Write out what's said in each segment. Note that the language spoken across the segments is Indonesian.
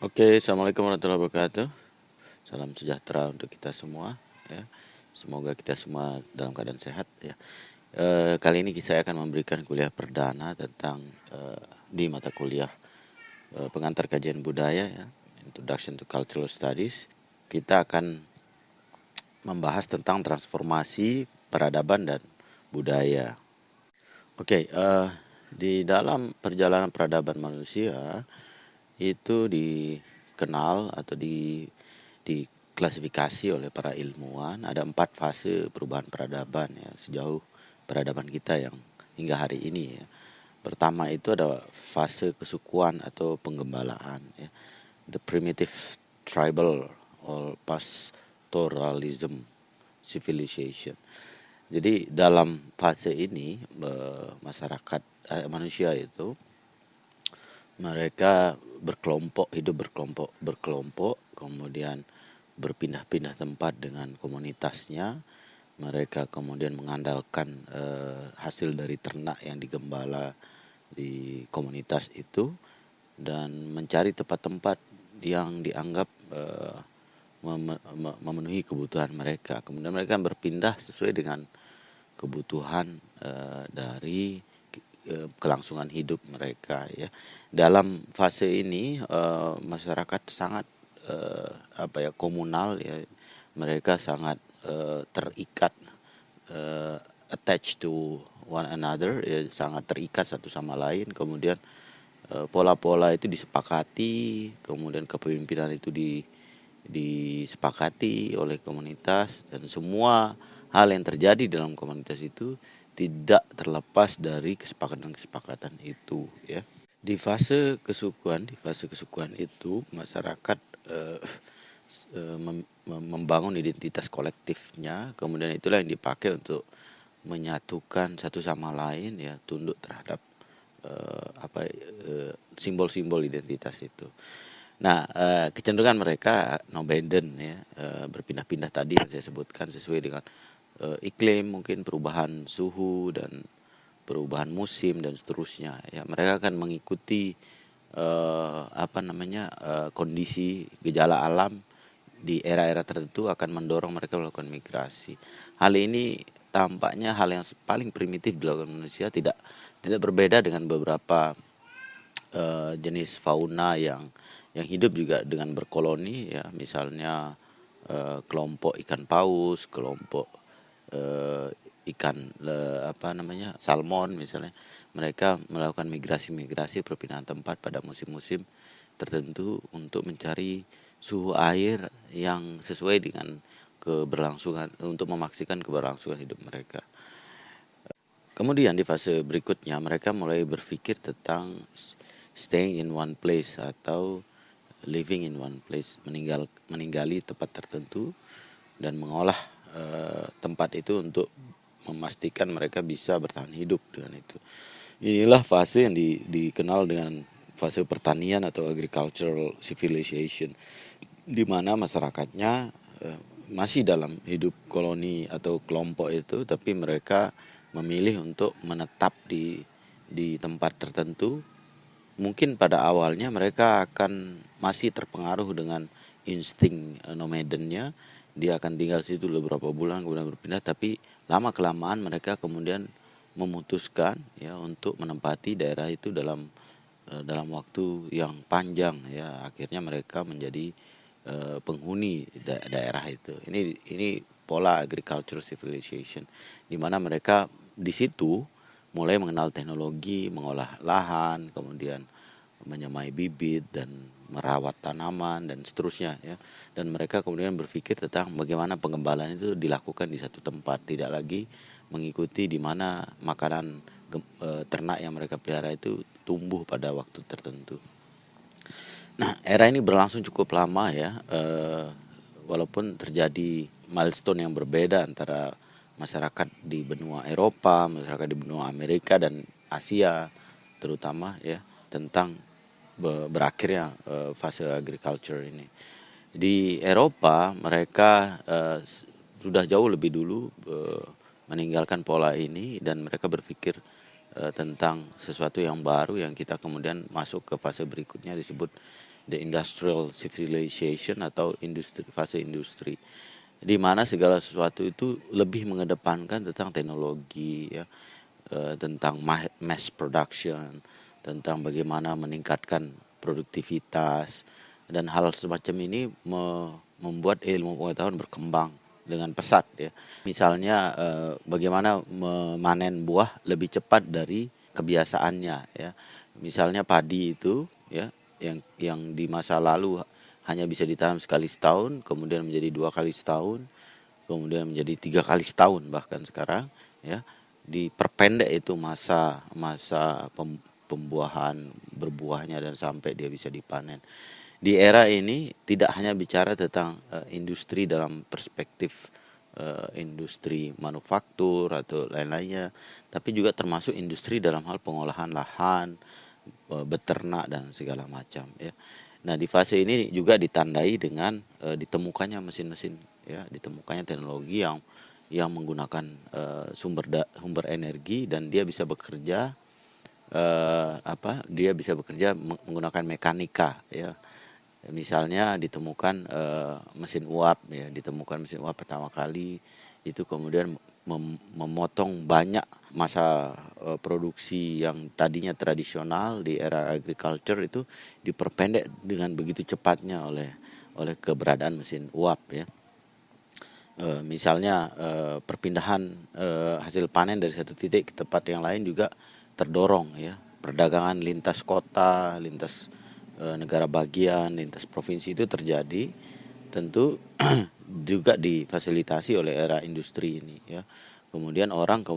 Oke, assalamualaikum warahmatullahi wabarakatuh. Salam sejahtera untuk kita semua. Ya, semoga kita semua dalam keadaan sehat. Ya, kali ini saya akan memberikan kuliah perdana tentang di mata kuliah pengantar kajian budaya, ya, Introduction to Cultural Studies. Kita akan membahas tentang transformasi peradaban dan budaya. Oke, di dalam perjalanan peradaban manusia itu dikenal atau diklasifikasi oleh para ilmuwan ada 4 fase perubahan peradaban, ya, sejauh peradaban kita yang hingga hari ini, ya. Pertama itu ada fase kesukuan atau penggembalaan, ya, the primitive tribal or pastoralism civilization. Jadi dalam fase ini masyarakat manusia itu mereka hidup berkelompok, kemudian berpindah-pindah tempat dengan komunitasnya. Mereka kemudian mengandalkan hasil dari ternak yang digembala di komunitas itu dan mencari tempat-tempat yang dianggap memenuhi kebutuhan mereka. Kemudian mereka berpindah sesuai dengan kebutuhan dari kelangsungan hidup mereka, ya. Dalam fase ini masyarakat sangat komunal, ya. Mereka sangat terikat, attached to one another, ya, sangat terikat satu sama lain. Kemudian pola-pola itu disepakati, kemudian kepemimpinan itu disepakati oleh komunitas, dan semua hal yang terjadi dalam komunitas itu tidak terlepas dari kesepakatan-kesepakatan itu, ya. Di fase kesukuan itu masyarakat membangun identitas kolektifnya, kemudian itulah yang dipakai untuk menyatukan satu sama lain, ya, tunduk terhadap simbol-simbol identitas itu. Nah, kecenderungan mereka nomadic, ya, berpindah-pindah tadi yang saya sebutkan sesuai dengan iklim, mungkin perubahan suhu dan perubahan musim dan seterusnya, ya. Mereka akan mengikuti kondisi gejala alam di era-era tertentu akan mendorong mereka melakukan migrasi. Hal ini tampaknya hal yang paling primitif dilakukan manusia, tidak berbeda dengan beberapa jenis fauna yang hidup juga dengan berkoloni, ya, misalnya kelompok ikan paus, kelompok ikan salmon misalnya. Mereka melakukan migrasi perpindahan tempat pada musim-musim tertentu untuk mencari suhu air yang sesuai dengan keberlangsungan, untuk memastikan keberlangsungan hidup mereka. Kemudian di fase berikutnya mereka mulai berpikir tentang staying in one place atau living in one place, meninggali tempat tertentu dan mengolah tempat itu untuk memastikan mereka bisa bertahan hidup dengan itu. Inilah fase yang dikenal dengan fase pertanian atau agricultural civilization, di mana masyarakatnya masih dalam hidup koloni atau kelompok itu, tapi mereka memilih untuk menetap di tempat tertentu. Mungkin pada awalnya mereka akan masih terpengaruh dengan insting nomadennya. Dia akan tinggal situ beberapa bulan kemudian berpindah, tapi lama kelamaan mereka kemudian memutuskan, ya, untuk menempati daerah itu dalam waktu yang panjang, ya. Akhirnya mereka menjadi penghuni daerah itu. Ini pola agricultural civilization, di mana mereka di situ mulai mengenal teknologi, mengolah lahan, kemudian menyemai bibit dan merawat tanaman dan seterusnya, ya. Dan mereka kemudian berpikir tentang bagaimana pengembalaan itu dilakukan di satu tempat, tidak lagi mengikuti di mana makanan ternak yang mereka pelihara itu tumbuh pada waktu tertentu. Nah, era ini berlangsung cukup lama, ya, walaupun terjadi milestone yang berbeda antara masyarakat di benua Eropa, masyarakat di benua Amerika dan Asia terutama, ya, tentang berakhirnya fase agriculture ini. Di Eropa mereka sudah jauh lebih dulu meninggalkan pola ini dan mereka berpikir tentang sesuatu yang baru yang kita kemudian masuk ke fase berikutnya disebut the industrial civilization atau fase industri, di mana segala sesuatu itu lebih mengedepankan tentang teknologi ya, tentang mass production, tentang bagaimana meningkatkan produktivitas, dan hal semacam ini membuat ilmu pengetahuan berkembang dengan pesat ya. Misalnya bagaimana memanen buah lebih cepat dari kebiasaannya ya. Misalnya padi itu ya, yang di masa lalu hanya bisa ditanam sekali setahun, kemudian menjadi 2 kali setahun, kemudian menjadi 3 kali setahun bahkan sekarang ya, diperpendek itu masa masa pembuahan berbuahnya dan sampai dia bisa dipanen. Di era ini tidak hanya bicara tentang industri dalam perspektif industri manufaktur atau lain-lainnya, tapi juga termasuk industri dalam hal pengolahan lahan, beternak dan segala macam ya. Nah, di fase ini juga ditandai dengan ditemukannya mesin-mesin ya, ditemukannya teknologi yang menggunakan sumber energi, dan dia bisa bekerja dia bisa bekerja menggunakan mekanika ya. Misalnya ditemukan mesin uap ya, ditemukan mesin uap pertama kali itu kemudian memotong banyak masa produksi yang tadinya tradisional di era agriculture itu diperpendek dengan begitu cepatnya oleh keberadaan mesin uap ya. Misalnya perpindahan hasil panen dari satu titik ke tempat yang lain juga terdorong ya. Perdagangan lintas kota, lintas negara bagian, lintas provinsi itu terjadi, tentu juga difasilitasi oleh era industri ini ya. Kemudian orang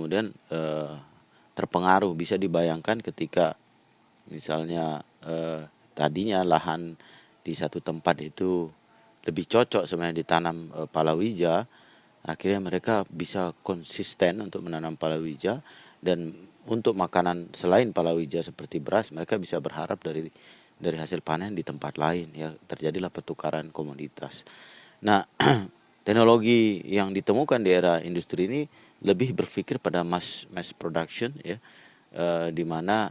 terpengaruh, bisa dibayangkan ketika misalnya tadinya lahan di satu tempat itu lebih cocok sebenarnya ditanam palawija, akhirnya mereka bisa konsisten untuk menanam palawija, dan untuk makanan selain palawija seperti beras mereka bisa berharap dari hasil panen di tempat lain ya, terjadilah pertukaran komoditas. Nah, teknologi yang ditemukan di era industri ini lebih berpikir pada mass production ya, di mana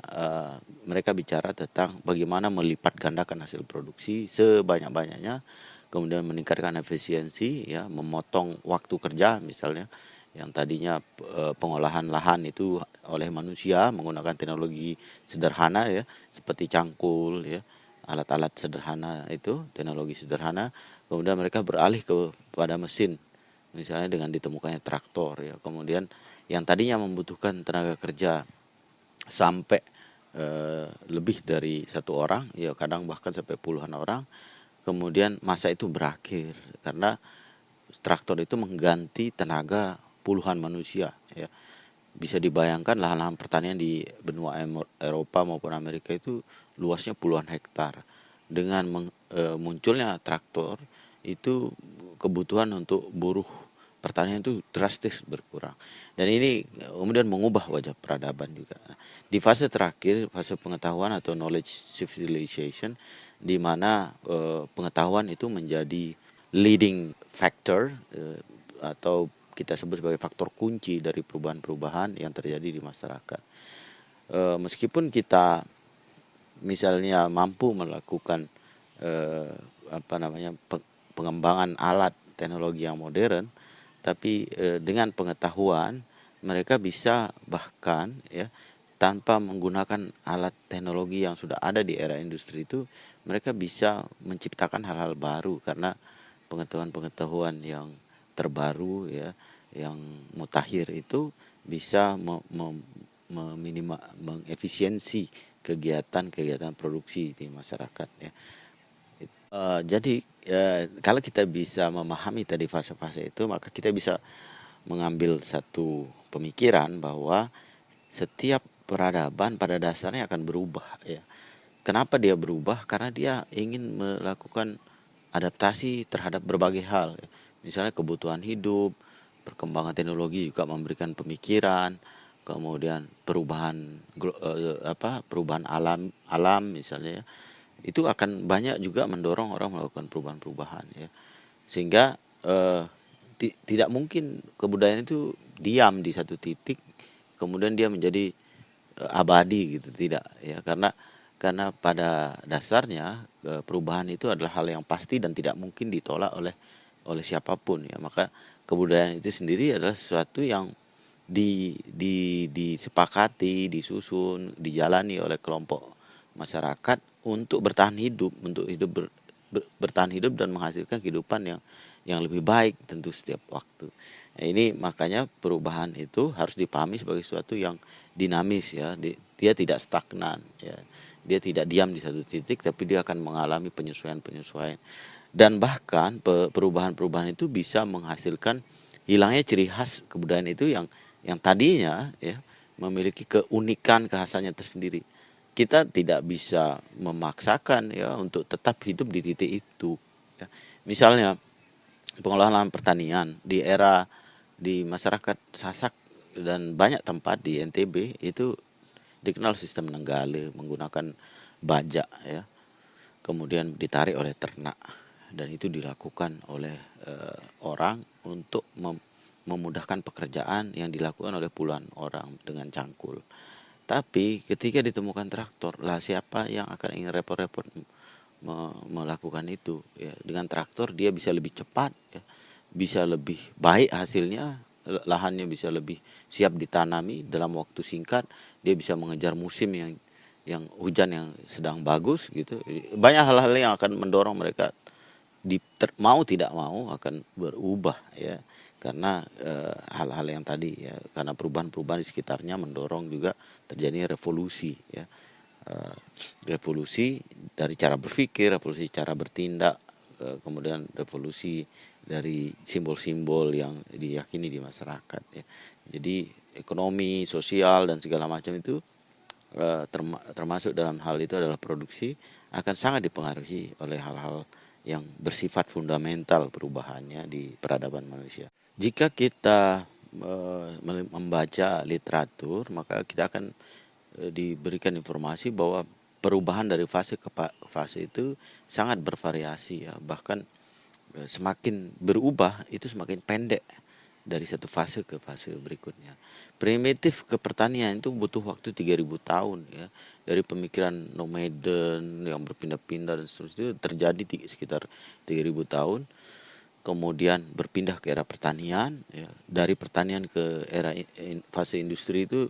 mereka bicara tentang bagaimana melipat gandakan hasil produksi sebanyak-banyaknya, kemudian meningkatkan efisiensi ya, memotong waktu kerja misalnya yang tadinya pengolahan lahan itu oleh manusia menggunakan teknologi sederhana ya, seperti cangkul ya, alat-alat sederhana itu, teknologi sederhana, kemudian mereka beralih kepada mesin, misalnya dengan ditemukannya traktor ya. Kemudian yang tadinya membutuhkan tenaga kerja sampai lebih dari satu orang ya, kadang bahkan sampai puluhan orang, kemudian masa itu berakhir karena traktor itu mengganti tenaga puluhan manusia ya. Bisa dibayangkan lahan-lahan pertanian di benua Eropa maupun Amerika itu luasnya puluhan hektar. Dengan munculnya traktor itu, kebutuhan untuk buruh pertanian itu drastis berkurang. Dan ini kemudian mengubah wajah peradaban juga. Di fase terakhir, fase pengetahuan atau knowledge civilization, di mana pengetahuan itu menjadi leading factor atau kita sebut sebagai faktor kunci dari perubahan-perubahan yang terjadi di masyarakat. Meskipun kita misalnya mampu melakukan pengembangan alat teknologi yang modern, tapi dengan pengetahuan mereka bisa bahkan ya, tanpa menggunakan alat teknologi yang sudah ada di era industri itu, mereka bisa menciptakan hal-hal baru karena pengetahuan-pengetahuan yang terbaru ya, yang mutakhir itu bisa mengefisiensi kegiatan produksi di masyarakat ya. Jadi kalau kita bisa memahami tadi fase-fase itu, maka kita bisa mengambil satu pemikiran bahwa setiap peradaban pada dasarnya akan berubah ya. Kenapa dia berubah? Karena dia ingin melakukan adaptasi terhadap berbagai hal. Misalnya kebutuhan hidup, perkembangan teknologi juga memberikan pemikiran, kemudian perubahan alam misalnya ya, itu akan banyak juga mendorong orang melakukan perubahan-perubahan ya. Sehingga tidak mungkin kebudayaan itu diam di satu titik kemudian dia menjadi abadi gitu, tidak ya, karena karena pada dasarnya, perubahan itu adalah hal yang pasti dan tidak mungkin ditolak oleh siapapun ya. Maka kebudayaan itu sendiri adalah sesuatu yang disepakati, disusun, dijalani oleh kelompok masyarakat untuk bertahan hidup, untuk hidup bertahan hidup dan menghasilkan kehidupan yang lebih baik tentu setiap waktu. Nah, ini makanya perubahan itu harus dipahami sebagai sesuatu yang dinamis ya. Dia tidak stagnan ya. Dia tidak diam di satu titik, tapi dia akan mengalami penyesuaian-penyesuaian. Dan bahkan perubahan-perubahan itu bisa menghasilkan hilangnya ciri khas kebudayaan itu yang tadinya ya memiliki keunikan kekhasannya tersendiri. Kita tidak bisa memaksakan ya untuk tetap hidup di titik itu ya. Misalnya pengelolaan pertanian di masyarakat Sasak dan banyak tempat di NTB itu dikenal sistem Nenggale menggunakan bajak ya, kemudian ditarik oleh ternak, dan itu dilakukan oleh orang untuk memudahkan pekerjaan yang dilakukan oleh puluhan orang dengan cangkul. Tapi ketika ditemukan traktor, lah siapa yang akan ingin repot-repot melakukan itu ya. Dengan traktor dia bisa lebih cepat ya, bisa lebih baik hasilnya, lahannya bisa lebih siap ditanami dalam waktu singkat, dia bisa mengejar musim yang hujan yang sedang bagus gitu. Banyak hal-hal yang akan mendorong mereka mau tidak mau akan berubah ya, karena hal-hal yang tadi ya, karena perubahan-perubahan di sekitarnya mendorong juga terjadinya revolusi ya. Revolusi dari cara berpikir, revolusi cara bertindak, kemudian revolusi dari simbol-simbol yang diyakini di masyarakat ya. Jadi ekonomi, sosial dan segala macam itu termasuk dalam hal itu adalah produksi akan sangat dipengaruhi oleh hal-hal yang bersifat fundamental perubahannya di peradaban manusia. Jika kita membaca literatur, maka kita akan diberikan informasi bahwa perubahan dari fase ke fase itu sangat bervariasi ya. Bahkan semakin berubah itu semakin pendek dari satu fase ke fase berikutnya. Primitif ke pertanian itu butuh waktu 3000 tahun ya. Dari pemikiran nomaden yang berpindah-pindah dan seterusnya itu terjadi sekitar 3000 tahun. Kemudian berpindah ke era pertanian ya. Dari pertanian ke era fase industri itu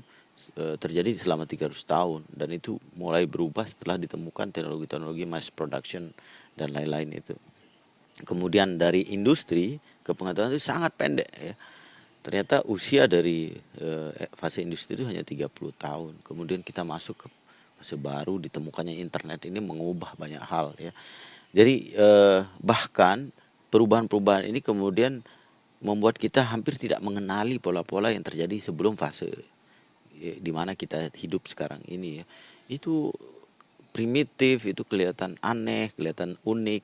terjadi selama 300 tahun, dan itu mulai berubah setelah ditemukan teknologi-teknologi mass production dan lain-lain itu. Kemudian dari industri ke pengetahuan itu sangat pendek ya. Ternyata usia dari fase industri itu hanya 30 tahun. Kemudian kita masuk ke fase baru, ditemukannya internet ini mengubah banyak hal ya. Jadi bahkan perubahan-perubahan ini kemudian membuat kita hampir tidak mengenali pola-pola yang terjadi sebelum fase di mana kita hidup sekarang ini ya. Itu primitif, itu kelihatan aneh, kelihatan unik,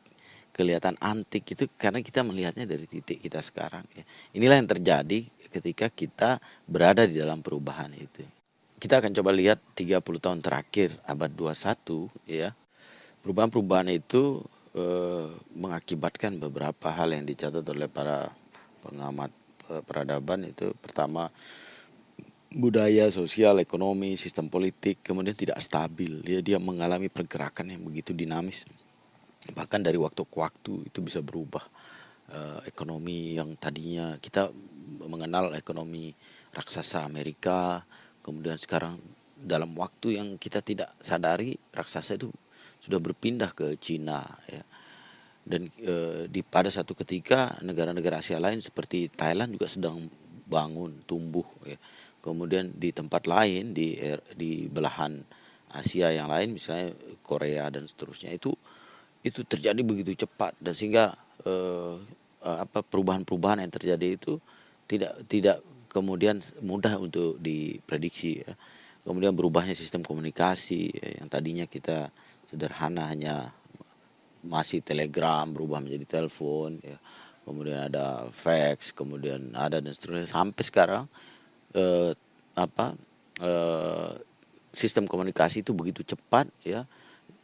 kelihatan antik itu karena kita melihatnya dari titik kita sekarang ya. Inilah yang terjadi ketika kita berada di dalam perubahan itu. Kita akan coba lihat 30 tahun terakhir abad 21 ya. Perubahan-perubahan itu mengakibatkan beberapa hal yang dicatat oleh para pengamat peradaban. Itu pertama, budaya, sosial, ekonomi, sistem politik kemudian tidak stabil. Dia mengalami pergerakan yang begitu dinamis. Bahkan dari waktu ke waktu itu bisa berubah. Ekonomi yang tadinya kita mengenal ekonomi raksasa Amerika, kemudian sekarang dalam waktu yang kita tidak sadari raksasa itu sudah berpindah ke Cina ya. Dan pada satu ketika negara-negara Asia lain seperti Thailand juga sedang bangun, tumbuh ya. Kemudian di tempat lain di belahan Asia yang lain misalnya Korea dan seterusnya itu terjadi begitu cepat, dan sehingga perubahan-perubahan yang terjadi itu tidak kemudian mudah untuk diprediksi ya. Kemudian berubahnya sistem komunikasi ya, yang tadinya kita sederhana hanya masih telegram berubah menjadi telepon ya. Kemudian ada fax, kemudian ada dan seterusnya sampai sekarang eh, apa sistem komunikasi itu begitu cepat ya,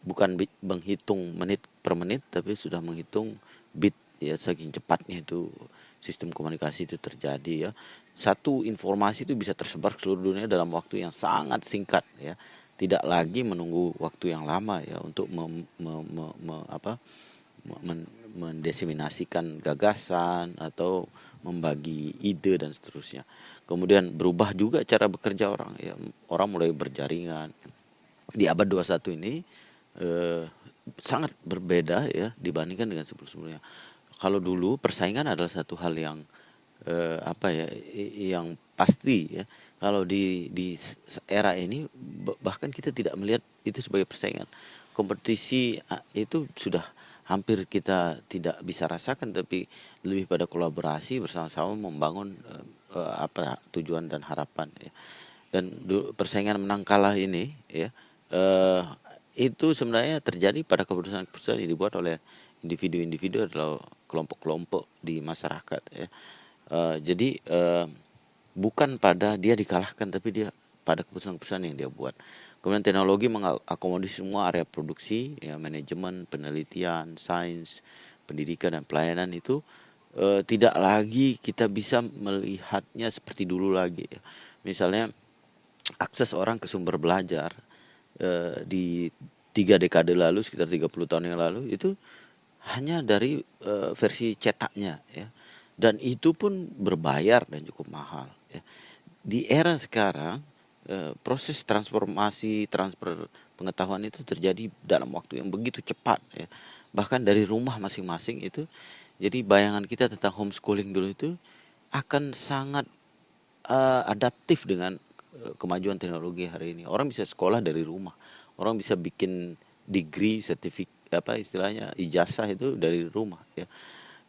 bukan menghitung menit per menit tapi sudah menghitung bit ya, saking cepatnya itu sistem komunikasi itu terjadi ya. Satu informasi itu bisa tersebar ke seluruh dunia dalam waktu yang sangat singkat ya. tidak lagi menunggu waktu yang lama ya untuk mendesiminasikan gagasan atau membagi ide dan seterusnya. Kemudian berubah juga cara bekerja orang ya, orang mulai berjaringan. Di abad 21 ini eh, sangat berbeda ya dibandingkan dengan sebelum-sebelumnya. Kalau dulu persaingan adalah satu hal yang apa ya yang pasti ya. Kalau di era ini bahkan kita tidak melihat itu sebagai persaingan. Kompetisi itu sudah hampir kita tidak bisa rasakan, tapi lebih pada kolaborasi bersama-sama membangun apa tujuan dan harapan ya. Dan persaingan menang kalah ini ya eh, itu sebenarnya terjadi pada keputusan-keputusan yang dibuat oleh individu-individu atau kelompok-kelompok di masyarakat ya. Jadi bukan pada dia dikalahkan, tapi dia pada keputusan-keputusan yang dia buat. Kemudian teknologi mengakomodir semua area produksi, ya manajemen, penelitian, sains, pendidikan dan pelayanan itu tidak lagi kita bisa melihatnya seperti dulu lagi. Ya. Misalnya akses orang ke sumber belajar di 3 dekade lalu, sekitar 30 tahun yang lalu itu hanya dari versi cetaknya ya. Dan itu pun berbayar dan cukup mahal ya. Di era sekarang proses transformasi, transfer pengetahuan itu terjadi dalam waktu yang begitu cepat ya. Bahkan dari rumah masing-masing itu. Jadi bayangan kita tentang homeschooling dulu itu akan sangat adaptif dengan kemajuan teknologi hari ini. Orang bisa sekolah dari rumah. Orang bisa bikin degree, sertifikat apa istilahnya ijazah itu dari rumah ya.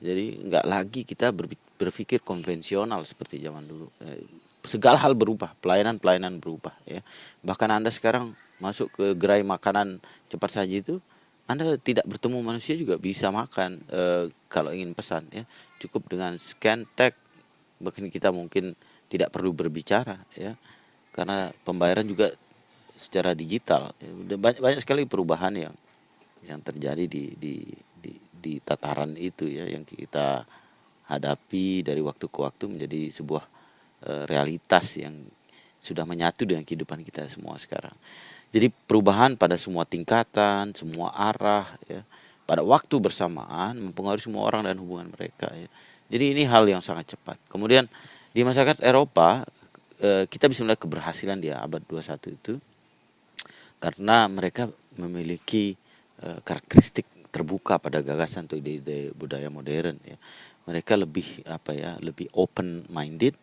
Jadi nggak lagi kita berpikir konvensional seperti zaman dulu. Segala hal berubah, pelayanan-pelayanan berubah ya. Bahkan Anda sekarang masuk ke gerai makanan cepat saji itu, Anda tidak bertemu manusia juga bisa makan kalau ingin pesan ya. Cukup dengan scan tag, bahkan kita mungkin tidak perlu berbicara ya. Karena pembayaran juga secara digital. Banyak, banyak sekali perubahan yang terjadi di tataran itu ya, yang kita hadapi dari waktu ke waktu menjadi sebuah realitas yang sudah menyatu dengan kehidupan kita semua sekarang. Jadi perubahan pada semua tingkatan, semua arah ya, pada waktu bersamaan mempengaruhi semua orang dan hubungan mereka ya. Jadi ini hal yang sangat cepat. Kemudian di masyarakat Eropa kita bisa melihat keberhasilan di abad 21 itu karena mereka memiliki karakteristik terbuka pada gagasan atau ide-ide budaya modern ya. Mereka lebih apa ya, lebih open minded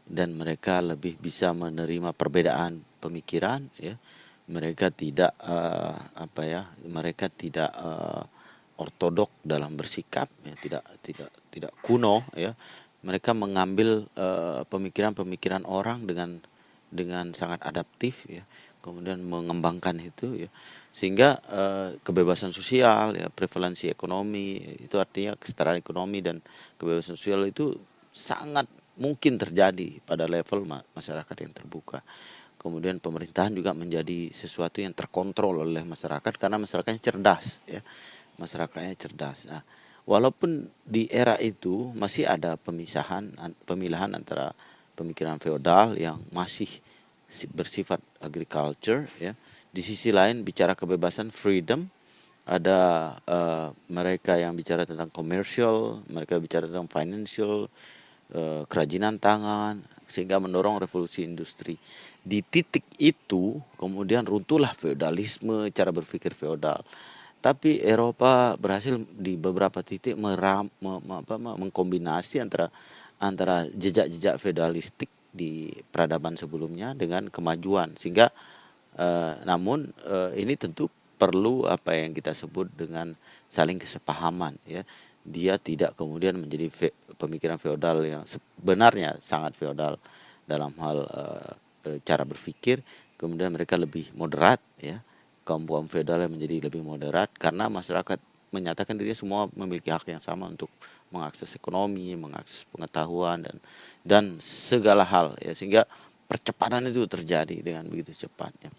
dan mereka lebih bisa menerima perbedaan pemikiran ya. Mereka tidak apa ya, mereka tidak ortodok dalam bersikap ya, tidak kuno ya. Mereka mengambil pemikiran-pemikiran orang dengan sangat adaptif ya, kemudian mengembangkan itu ya, sehingga kebebasan sosial ya, prevalensi ekonomi, itu artinya kesetaraan ekonomi dan kebebasan sosial itu sangat mungkin terjadi pada level masyarakat yang terbuka. Kemudian pemerintahan juga menjadi sesuatu yang terkontrol oleh masyarakat karena masyarakatnya cerdas ya, masyarakatnya cerdas. Nah, walaupun di era itu masih ada pemilahan antara pemikiran feodal yang masih bersifat agriculture ya. Di sisi lain bicara kebebasan freedom, ada mereka yang bicara tentang commercial, mereka bicara tentang financial, kerajinan tangan, sehingga mendorong revolusi industri. Di titik itu kemudian runtuhlah feodalisme, cara berpikir feodal. Tapi Eropa berhasil di beberapa titik mengkombinasi antara jejak-jejak feodalistik di peradaban sebelumnya dengan kemajuan, sehingga namun ini tentu perlu apa yang kita sebut dengan saling kesepahaman ya. Dia tidak kemudian menjadi pemikiran feodal yang sebenarnya sangat feodal dalam hal cara berpikir, kemudian mereka lebih moderat ya. Kaum-kaum feodal yang menjadi lebih moderat karena masyarakat menyatakan dirinya semua memiliki hak yang sama untuk mengakses ekonomi, mengakses pengetahuan dan segala hal ya, sehingga percepatan itu terjadi dengan begitu cepatnya.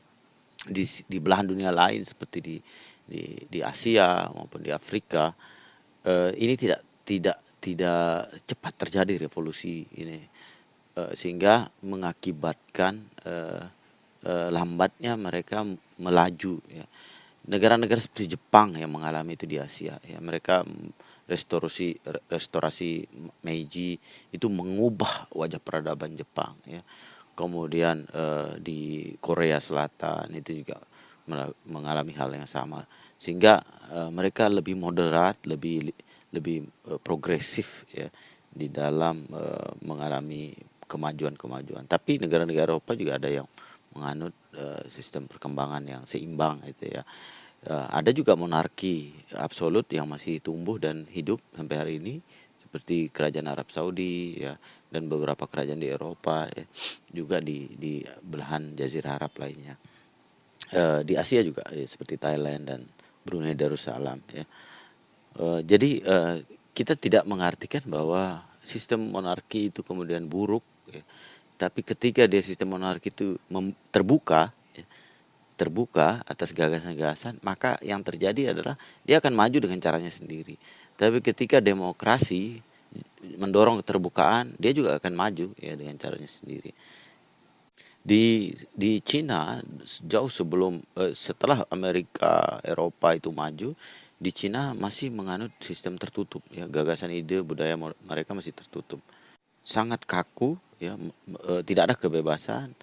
Di belahan dunia lain seperti di Asia maupun di Afrika ini tidak cepat terjadi revolusi ini sehingga mengakibatkan lambatnya mereka melaju ya. Negara-negara seperti Jepang yang mengalami itu di Asia ya, mereka restorasi Meiji itu mengubah wajah peradaban Jepang ya. Kemudian di Korea Selatan itu juga mengalami hal yang sama, sehingga mereka lebih moderat, lebih progresif ya di dalam mengalami kemajuan-kemajuan. Tapi negara-negara Eropa juga ada yang menganut sistem perkembangan yang seimbang itu ya. Ada juga monarki absolut yang masih tumbuh dan hidup sampai hari ini, seperti kerajaan Arab Saudi ya, dan beberapa kerajaan di Eropa ya, juga di belahan Jazirah Arab lainnya. Di Asia juga ya, seperti Thailand dan Brunei Darussalam ya. Jadi kita tidak mengartikan bahwa sistem monarki itu kemudian buruk ya. Tapi ketika dia sistem monarki itu terbuka ya, terbuka atas gagasan-gagasan, maka yang terjadi adalah dia akan maju dengan caranya sendiri. Tapi ketika demokrasi mendorong keterbukaan, dia juga akan maju ya dengan caranya sendiri. Di Cina jauh sebelum setelah Amerika, Eropa itu maju, di Cina masih menganut sistem tertutup ya, gagasan ide budaya mereka masih tertutup. Sangat kaku ya, tidak ada kebebasan,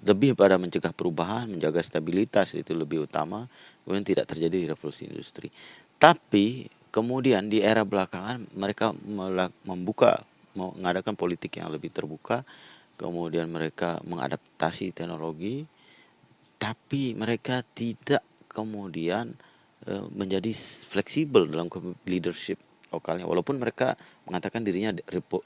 lebih pada mencegah perubahan, menjaga stabilitas itu lebih utama, kemudian tidak terjadi revolusi industri. Tapi kemudian di era belakangan mereka mengadakan politik yang lebih terbuka, kemudian mereka mengadaptasi teknologi, tapi mereka tidak kemudian menjadi fleksibel dalam leadership lokalnya, walaupun mereka mengatakan dirinya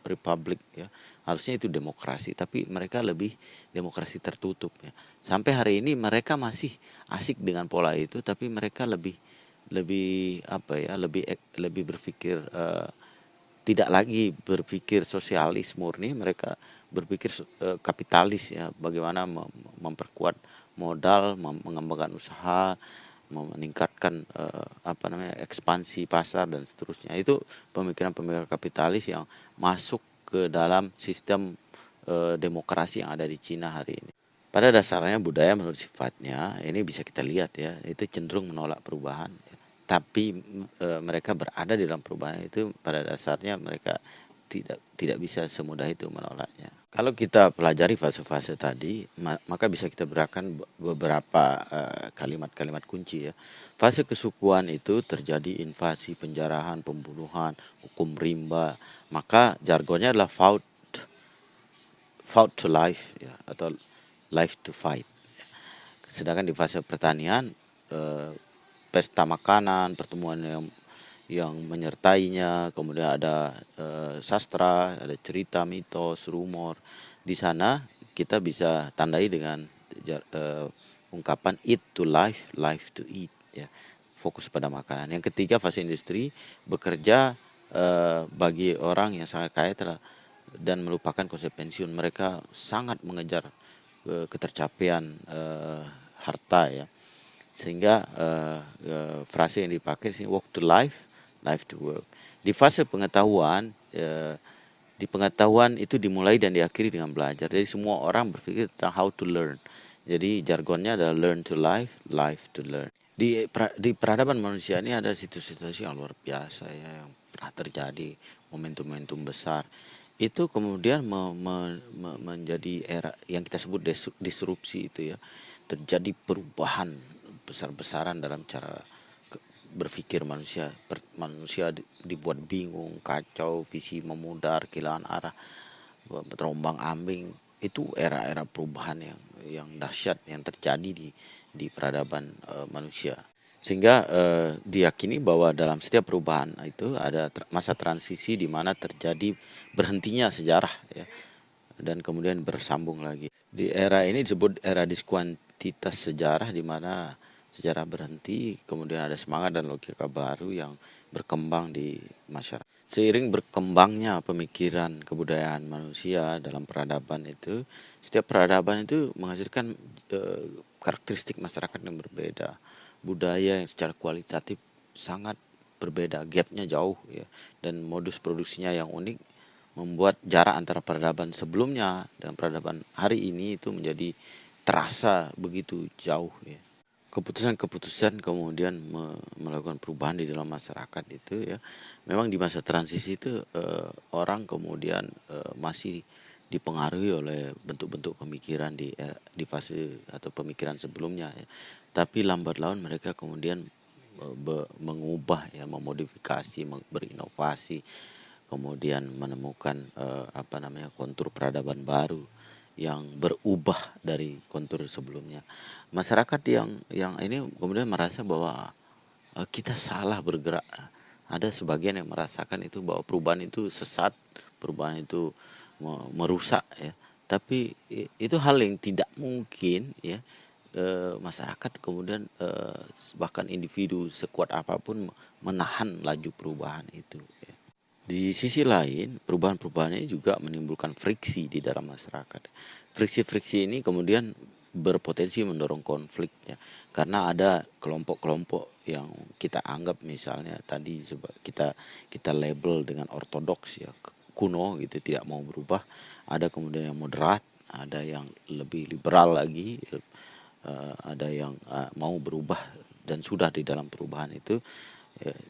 republik ya, harusnya itu demokrasi, tapi mereka lebih demokrasi tertutup ya. Sampai hari ini mereka masih asik dengan pola itu, tapi mereka lebih lebih apa ya, lebih berpikir tidak lagi berpikir sosialis murni, mereka berpikir kapitalis ya, bagaimana memperkuat modal, mengembangkan usaha, meningkatkan ekspansi pasar dan seterusnya. Itu pemikiran-pemikiran kapitalis yang masuk ke dalam sistem demokrasi yang ada di Cina hari ini. Pada dasarnya budaya menurut sifatnya ini bisa kita lihat ya, itu cenderung menolak perubahan. Tapi mereka berada di dalam perubahan itu, pada dasarnya mereka tidak bisa semudah itu menolaknya. Kalau kita pelajari fase-fase tadi, maka bisa kita berikan beberapa kalimat-kalimat kunci ya. Fase kesukuan itu terjadi invasi, penjarahan, pembunuhan, hukum rimba. Maka jargonnya adalah fought to life ya, atau life to fight. Sedangkan di fase pertanian, pesta makanan, pertemuan yang menyertainya, kemudian ada sastra, ada cerita, mitos, rumor. Di sana kita bisa tandai dengan ungkapan eat to life, life to eat ya. Fokus pada makanan. Yang ketiga, fase industri, bekerja bagi orang yang sangat kaya dan melupakan konsep pensiun. Mereka sangat mengejar ketercapaian harta ya, sehingga frase yang dipakai di sini walk to life, life to work. Di fase pengetahuan, di pengetahuan itu dimulai dan diakhiri dengan belajar. Jadi semua orang berpikir tentang how to learn. Jadi jargonnya adalah learn to life, life to learn. Di peradaban manusia ini ada situasi yang luar biasa ya, yang pernah terjadi, momentum-momentum besar. Itu kemudian menjadi era yang kita sebut disrupsi itu ya. Terjadi perubahan besar-besaran dalam cara berpikir manusia. Manusia dibuat bingung, kacau, visi memudar, kehilangan arah, terombang ambing. Itu era-era perubahan yang dahsyat yang terjadi di peradaban manusia. Sehingga diyakini bahwa dalam setiap perubahan itu ada masa transisi di mana terjadi berhentinya sejarah ya, dan kemudian bersambung lagi. Di era ini disebut era diskuantitas sejarah, di mana sejarah berhenti, kemudian ada semangat dan logika baru yang berkembang di masyarakat. Seiring berkembangnya pemikiran kebudayaan manusia dalam peradaban itu, setiap peradaban itu menghasilkan karakteristik masyarakat yang berbeda, budaya yang secara kualitatif sangat berbeda, gapnya jauh ya, dan modus produksinya yang unik membuat jarak antara peradaban sebelumnya dan peradaban hari ini itu menjadi terasa begitu jauh ya. Keputusan-keputusan kemudian melakukan perubahan di dalam masyarakat itu ya, memang di masa transisi itu, orang kemudian, masih dipengaruhi oleh bentuk-bentuk pemikiran di fase atau pemikiran sebelumnya ya. Tapi lambat laun mereka kemudian, mengubah ya, memodifikasi, berinovasi, kemudian menemukan, apa namanya, kontur peradaban baru yang berubah dari kontur sebelumnya. Masyarakat yang ini kemudian merasa bahwa, kita salah bergerak. Ada sebagian yang merasakan itu bahwa perubahan itu sesat, perubahan itu merusak ya. Tapi itu hal yang tidak mungkin ya, masyarakat kemudian, bahkan individu sekuat apapun menahan laju perubahan itu ya. Di sisi lain, perubahan-perubahan ini juga menimbulkan friksi di dalam masyarakat. Friksi-friksi ini kemudian berpotensi mendorong konflik ya, karena ada kelompok-kelompok yang kita anggap misalnya tadi kita kita label dengan ortodoks ya, kuno gitu, tidak mau berubah. Ada kemudian yang moderat, ada yang lebih liberal lagi, ada yang, mau berubah dan sudah di dalam perubahan itu.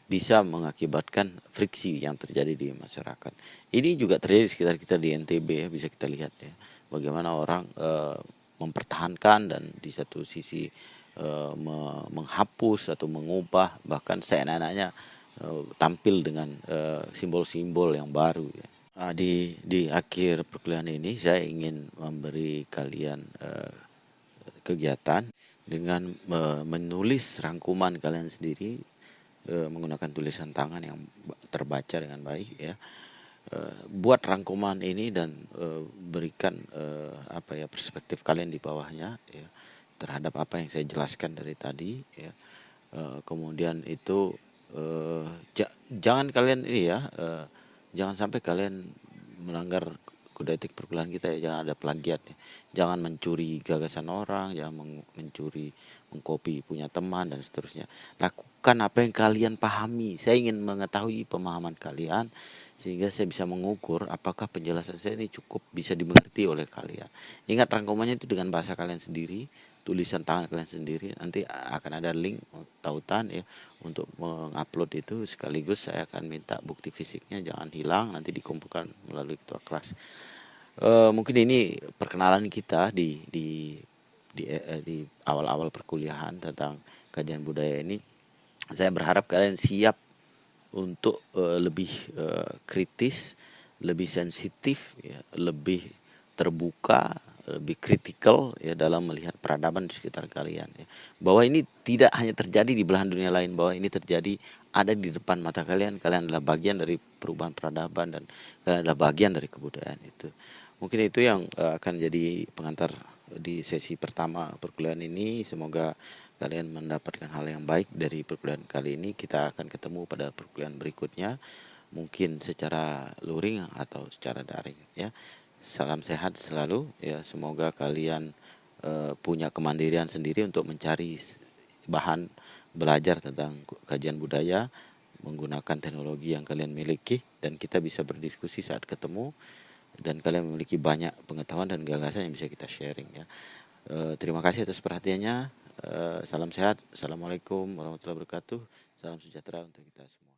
Bisa mengakibatkan friksi yang terjadi di masyarakat. Ini juga terjadi di sekitar kita di NTB ya, bisa kita lihat ya. Bagaimana orang, mempertahankan dan di satu sisi, menghapus atau mengubah bahkan seenak-enaknya, tampil dengan, simbol-simbol yang baru ya. Di akhir perkuliahan ini saya ingin memberi kalian, kegiatan dengan, menulis rangkuman kalian sendiri, menggunakan tulisan tangan yang terbaca dengan baik ya. Buat rangkuman ini dan, berikan, apa ya, perspektif kalian di bawahnya ya, terhadap apa yang saya jelaskan dari tadi ya. Kemudian itu, jangan kalian ini ya, jangan sampai kalian melanggar kode etik perkuliahan kita ya, jangan ada plagiat ya. Jangan mencuri gagasan orang, jangan mencuri, mengcopy punya teman dan seterusnya. Lakukan apa yang kalian pahami. Saya ingin mengetahui pemahaman kalian sehingga saya bisa mengukur apakah penjelasan saya ini cukup bisa dimengerti oleh kalian. Ingat rangkumannya itu dengan bahasa kalian sendiri, tulisan tangan kalian sendiri. Nanti akan ada link tautan ya untuk mengupload itu, sekaligus saya akan minta bukti fisiknya jangan hilang, nanti dikumpulkan melalui ketua kelas. Mungkin ini perkenalan kita di awal-awal perkuliahan tentang kajian budaya ini. Saya berharap kalian siap untuk, lebih, kritis, lebih sensitif ya, lebih terbuka, lebih kritikal ya dalam melihat peradaban di sekitar kalian ya. Bahwa ini tidak hanya terjadi di belahan dunia lain, bahwa ini terjadi ada di depan mata kalian, kalian adalah bagian dari perubahan peradaban dan kalian adalah bagian dari kebudayaan itu. Mungkin itu yang, akan jadi pengantar di sesi pertama perkuliahan ini. Semoga kalian mendapatkan hal yang baik dari perkuliahan kali ini. Kita akan ketemu pada perkuliahan berikutnya, mungkin secara luring atau secara daring ya. Salam sehat selalu ya, semoga kalian, punya kemandirian sendiri untuk mencari bahan belajar tentang kajian budaya menggunakan teknologi yang kalian miliki, dan kita bisa berdiskusi saat ketemu dan kalian memiliki banyak pengetahuan dan gagasan yang bisa kita sharing ya. Terima kasih atas perhatiannya. Salam sehat. Assalamualaikum warahmatullahi wabarakatuh. Salam sejahtera untuk kita semua.